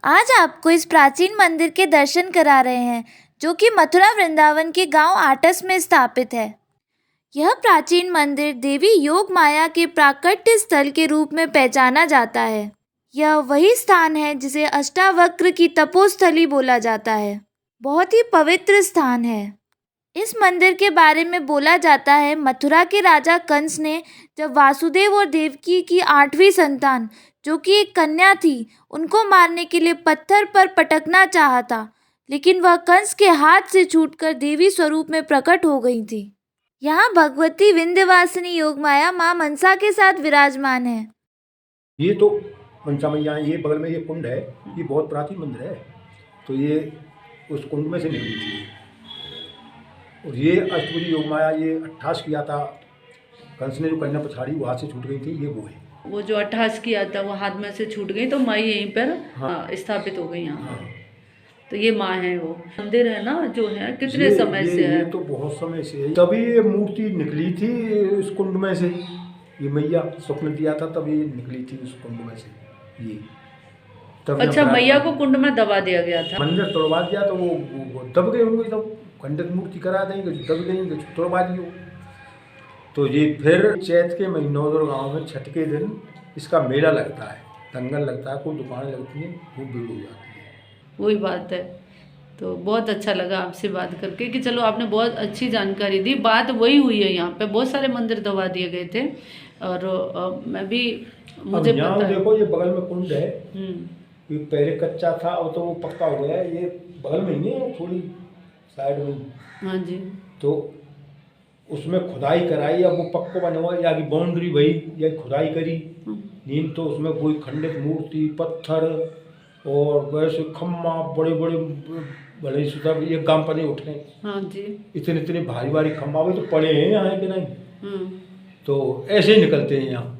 आज आपको इस प्राचीन मंदिर के दर्शन करा रहे हैं जो कि मथुरा वृंदावन के गांव आटस में स्थापित है। यह प्राचीन मंदिर देवी योग माया के प्राकट्य स्थल के रूप में पहचाना जाता है। यह वही स्थान है जिसे अष्टावक्र की तपोस्थली बोला जाता है। बहुत ही पवित्र स्थान है। इस मंदिर के बारे में बोला जाता है मथुरा के राजा कंस ने जब वासुदेव और देवकी की 8वीं संतान जो कि एक कन्या थी, उनको मारने के लिए पत्थर पर पटकना चाहा था, लेकिन वह कंस के हाथ से छूटकर देवी स्वरूप में प्रकट हो गई थी। यहाँ भगवती विंध्यवासिनी योगमाया माँ मनसा के साथ विराजमान है। ये तो मनसा मैया, ये बगल में ये कुंड है, ये बहुत प्राचीन मंदिर है। तो ये उस कुंड में से निकली थी और ये अष्टभुजी योगमाया, ये 28 किया था कंस ने, जो कन्या पछाड़ी वो हाथ से छूट गई थी, ये वो है। वो जो 28 किया था वो हाथ में से छूट गई तो माँ यहीं पर स्थापित हो गई यहाँ। हाँ। तो ये माँ है। वो मंदिर है ना जो है, कितने समय से है? ये तो बहुत समय से है। तभी ये मूर्ति निकली थी इस कुंड में से, ये मैया स्वप्न दिया था तब ये निकली थी उस कुंड में से ये। अच्छा, मैया को कुंड में दबा दिया गया था। मंदिर तोड़वा दिया तो वो दब गए होंगे, तब खंडित मूर्ति करा देंगे, दब गई, तोड़वा दियो। तो ये फिर चैत के महीनों गाँव में छठ के दिन इसका मेला लगता है, दंगल लगता है, कोई दुकानें लगती हैं, खूब भीड़ हो जाती है। वही बात है। तो बहुत अच्छा लगा आपसे बात करके कि चलो आपने बहुत अच्छी जानकारी दी। बात वही हुई है, यहाँ पे बहुत सारे मंदिर दबा दिए गए थे और मैं भी मुझे पता देखो ये बगल में कुंड है, ये पहले कच्चा था और तो वो पक्का हो गया, ये बगल में ही है, थोड़ी साइड में। हाँ जी। तो उसमें खुदाई कराई, अब वो पक्का बना हुआ, या बाउंड्री वही या खुदाई करी नींद, तो उसमें कोई खंडित मूर्ति, पत्थर और वैसे खम्मा बड़े बड़े बड़े सुधा एक गांव पर नहीं उठे। हाँ जी। इतने इतने भारी भारी खम्मा भी तो पड़े हैं यहाँ कि नहीं। तो ऐसे ही निकलते हैं यहाँ।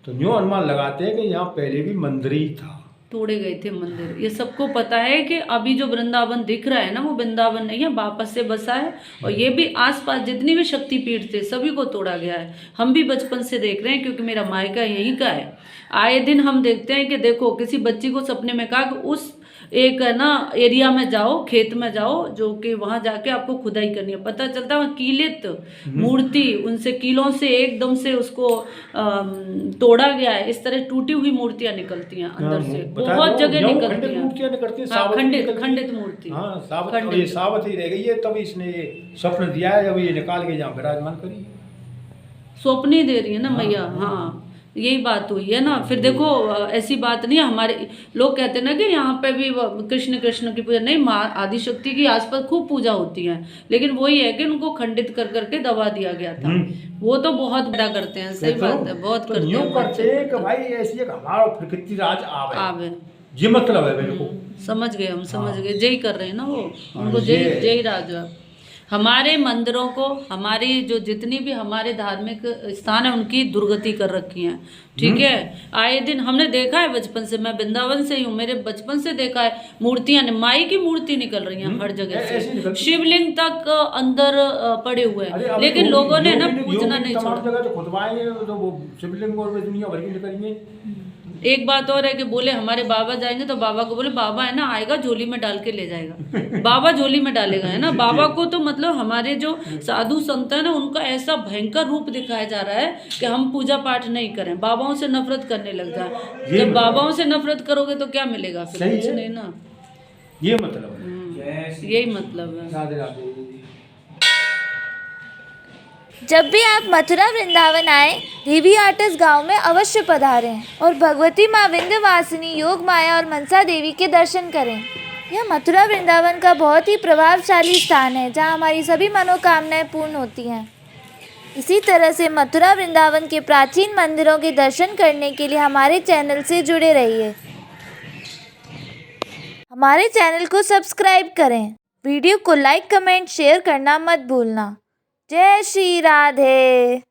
तो न्यू अनुमान लगाते हैं कि यहाँ पहले भी मंदिर ही था, तोड़े गए थे मंदिर। ये सबको पता है कि अभी जो वृंदावन दिख रहा है ना, वो वृंदावन नहीं है, वापस से बसा है। और ये भी आसपास जितनी भी शक्तिपीठ थे सभी को तोड़ा गया है। हम भी बचपन से देख रहे हैं क्योंकि मेरा मायका यहीं का है। आए दिन हम देखते हैं कि देखो किसी बच्ची को सपने में कहा कि उस एक है ना एरिया में जाओ, खेत में जाओ, जो कि वहां जाके आपको खुदाई करनी है। पता चलता है कीलित मूर्ति, उनसे कीलों से एकदम से उसको तोड़ा गया है। इस तरह टूटी हुई मूर्तियां निकलती हैं अंदर से, बहुत जगह निकलती हैं। खंडित मूर्ति, सावत ही रह गई है। तब इसने ये स्वप्न दिया है, जब ये निकाल के यहाँ विराजमान करी, स्वप्न ही दे रही है ना मैया। हाँ, यही बात हुई है ना। फिर देखो ऐसी बात नहीं है, हमारे लोग कहते हैं ना कि यहाँ पे भी कृष्ण कृष्ण की पूजा नहीं, माँ आदिशक्ति की आसपास खूब पूजा होती है, लेकिन वही है कि उनको खंडित कर करके दबा दिया गया था। वो तो बहुत बड़ा करते हैं। सही बात है, बहुत तो करते हैं कि भाई ऐसी एक हमारा प्रकृति राज आवे, ये मतलब है मेरे को। समझ गए हम, समझ गए। जय कर रहे हैं ना वो, उनको जय जय राज। हमारे मंदिरों को, हमारी जो जितनी भी हमारे धार्मिक स्थान है उनकी दुर्गति कर रखी हैं। ठीक है, आए दिन हमने देखा है बचपन से, मैं वृंदावन से ही हूँ, मेरे बचपन से देखा है मूर्तियां, माई की मूर्ति निकल रही हैं हर जगह से, शिवलिंग तक अंदर पड़े हुए हैं, लेकिन लोगों ने ना पूजना नहीं छोड़ा। एक बात और है कि बोले हमारे बाबा जाएंगे तो बाबा को बोले, बाबा है ना आएगा झोली में डाल के ले जाएगा। बाबा झोली में डालेगा, है ना। बाबा को तो मतलब हमारे जो साधु संत है ना, उनका ऐसा भयंकर रूप दिखाया जा रहा है कि हम पूजा पाठ नहीं करें, बाबाओं से नफरत करने लग जाए। जब बाबाओं से नफरत करोगे तो क्या मिलेगा? फिर कुछ नहीं ना। ये मतलब यही मतलब है। जब भी आप मथुरा वृंदावन आए, देवी आटस गांव में अवश्य पधारें और भगवती माँ विंध्यवासिनी योग माया और मनसा देवी के दर्शन करें। यह मथुरा वृंदावन का बहुत ही प्रभावशाली स्थान है जहां हमारी सभी मनोकामनाएं पूर्ण होती हैं। इसी तरह से मथुरा वृंदावन के प्राचीन मंदिरों के दर्शन करने के लिए हमारे चैनल से जुड़े रहिए। हमारे चैनल को सब्सक्राइब करें। वीडियो को लाइक, कमेंट, शेयर करना मत भूलना। जय श्री राधे।